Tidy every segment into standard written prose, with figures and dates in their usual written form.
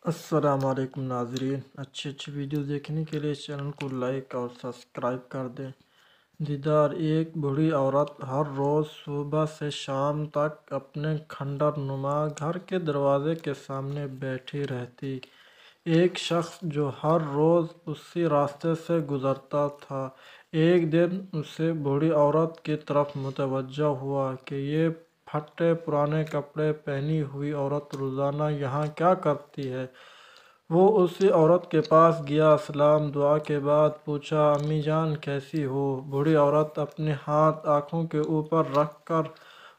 السلام علیکم ناظرین، اچھی ویڈیو دیکھنے کے لیے چینل کو لائک اور سبسکرائب کر دیں۔ دیدار ایک بوڑھی عورت ہر روز صبح سے شام تک اپنے کھنڈر نما گھر کے دروازے کے سامنے بیٹھی رہتی۔ ایک شخص جو ہر روز اسی راستے سے گزرتا تھا، ایک دن اسے بوڑھی عورت کی طرف متوجہ ہوا کہ یہ پھٹے پرانے کپڑے پہنی ہوئی عورت روزانہ یہاں کیا کرتی ہے۔ وہ اسی عورت کے پاس گیا، سلام دعا کے بعد پوچھا، امی جان کیسی ہو؟ بوڑھی عورت اپنے ہاتھ آنکھوں کے اوپر رکھ کر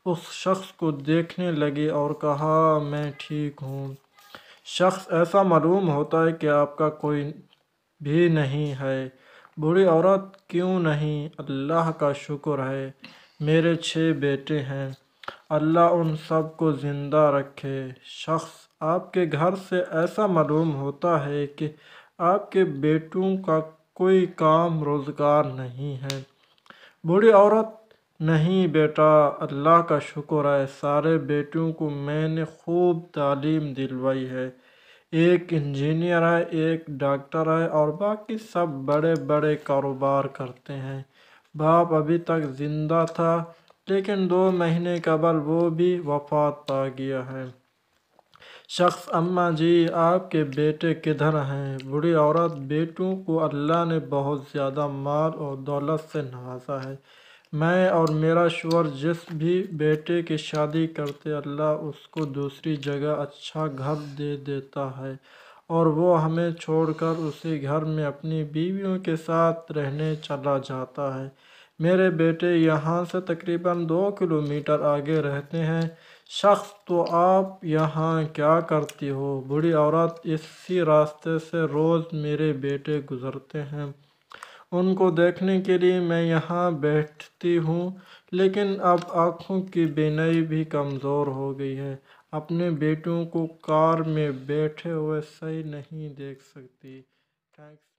اس شخص کو دیکھنے لگی اور کہا، میں ٹھیک ہوں۔ شخص، ایسا معلوم ہوتا ہے کہ آپ کا کوئی بھی نہیں ہے۔ بوڑھی عورت، کیوں نہیں؟ اللہ کا شکر ہے، میرے 6 بیٹے ہیں، اللہ ان سب کو زندہ رکھے۔ شخص، آپ کے گھر سے ایسا معلوم ہوتا ہے کہ آپ کے بیٹوں کا کوئی کام روزگار نہیں ہے۔ بوڑھی عورت، نہیں بیٹا، اللہ کا شکر ہے، سارے بیٹوں کو میں نے خوب تعلیم دلوائی ہے، ایک انجینئر ہے، ایک ڈاکٹر ہے اور باقی سب بڑے بڑے کاروبار کرتے ہیں۔ باپ ابھی تک زندہ تھا لیکن 2 مہینے قبل وہ بھی وفات پا گیا ہے۔ شخص، اماں جی آپ کے بیٹے کدھر ہیں؟ بوڑھی عورت، بیٹوں کو اللہ نے بہت زیادہ مال اور دولت سے نوازا ہے، میں اور میرا شوہر جس بھی بیٹے کی شادی کرتے اللہ اس کو دوسری جگہ اچھا گھر دے دیتا ہے اور وہ ہمیں چھوڑ کر اسی گھر میں اپنی بیویوں کے ساتھ رہنے چلا جاتا ہے۔ میرے بیٹے یہاں سے تقریباً 2 کلومیٹر آگے رہتے ہیں۔ شخص، تو آپ یہاں کیا کرتی ہو؟ بوڑھی عورت، اسی راستے سے روز میرے بیٹے گزرتے ہیں، ان کو دیکھنے کے لیے میں یہاں بیٹھتی ہوں، لیکن اب آنکھوں کی بینائی بھی کمزور ہو گئی ہے، اپنے بیٹوں کو کار میں بیٹھے ہوئے صحیح نہیں دیکھ سکتی۔ تھینکس۔